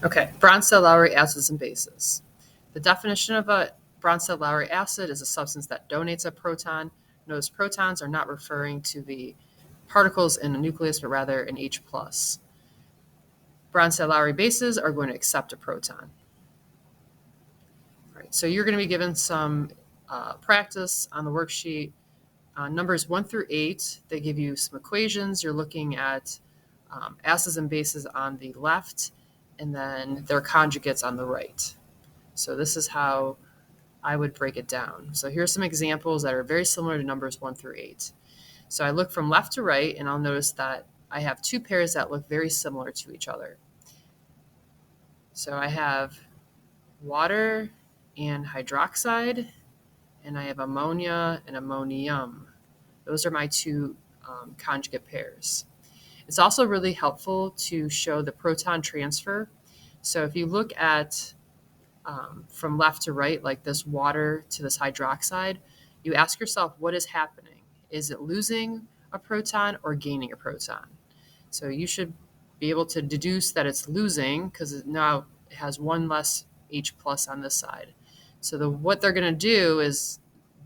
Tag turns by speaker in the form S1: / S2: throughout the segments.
S1: Okay, Bronsted-Lowry acids and bases. The definition of a Bronsted-Lowry acid is a substance that donates a proton. Notice protons are not referring to the particles in a nucleus, but rather an H+. Bronsted-Lowry bases are going to accept a proton. All right, so you're going to be given some practice on the worksheet. Numbers 1 through 8, they give you some equations. You're looking at acids and bases on the left, and then their conjugates on the right. So this is how I would break it down. So here's some examples that are very similar to numbers 1 through 8. So I look from left to right, and I'll notice that I have two pairs that look very similar to each other. So I have water and hydroxide, and I have ammonia and ammonium. Those are my two conjugate pairs. It's also really helpful to show the proton transfer. So if you look at from left to right, like this water to this hydroxide, you ask yourself, what is happening? Is it losing a proton or gaining a proton? So you should be able to deduce that it's losing because now it has one less H plus on this side. So what they're going to do is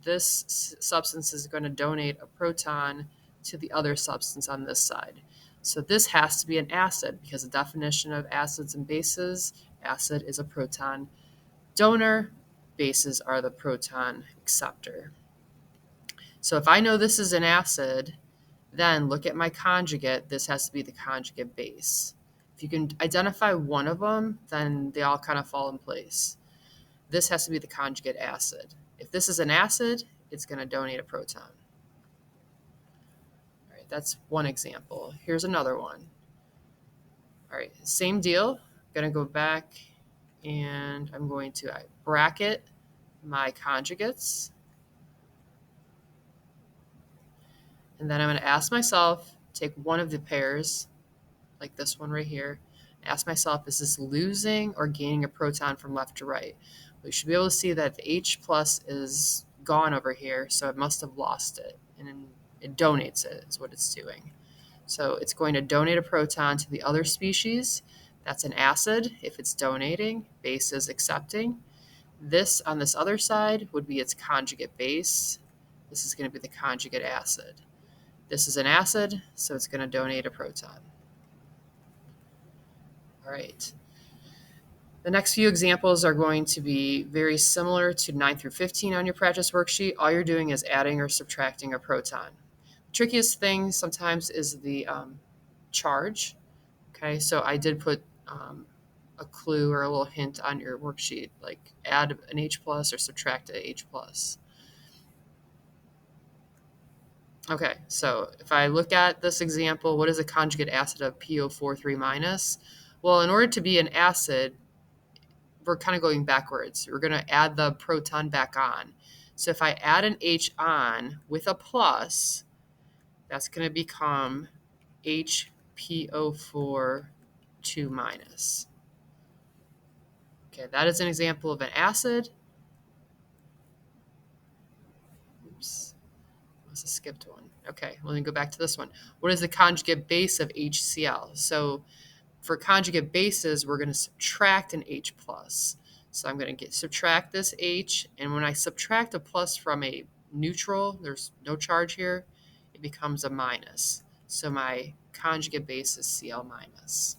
S1: this substance is going to donate a proton to the other substance on this side. So this has to be an acid because the definition of acids and bases, acid is a proton donor, bases are the proton acceptor. So if I know this is an acid, then look at my conjugate. This has to be the conjugate base. If you can identify one of them, then they all kind of fall in place. This has to be the conjugate acid. If this is an acid, it's going to donate a proton. All right, that's one example. Here's another one. All right, same deal. I'm going to go back and I'm going to bracket my conjugates. And then I'm going to ask myself, take one of the pairs, like this one right here, ask myself, is this losing or gaining a proton from left to right? We should be able to see that the H plus is gone over here, so it must have lost it, and it donates it is what it's doing. So it's going to donate a proton to the other species. That's an acid if it's donating, base is accepting. This on this other side would be its conjugate base. This is going to be the conjugate acid. This is an acid, so it's going to donate a proton. All right. The next few examples are going to be very similar to 9 through 15 on your practice worksheet. All you're doing is adding or subtracting a proton. The trickiest thing sometimes is the charge. Okay, so I did put a clue or a little hint on your worksheet, like add an H plus or subtract a H plus. Okay, so if I look at this example, what is a conjugate acid of PO43 minus? Well, in order to be an acid, we're kind of going backwards. We're going to add the proton back on. So if I add an H on with a plus, that's going to become HPO4 2 minus. Okay, that is an example of an acid. Oops, must have skipped one. Okay, let me go back to this one. What is the conjugate base of HCl? So for conjugate bases, we're going to subtract an H plus. So I'm going to subtract this H, and when I subtract a plus from a neutral, there's no charge here, it becomes a minus. So my conjugate base is Cl minus.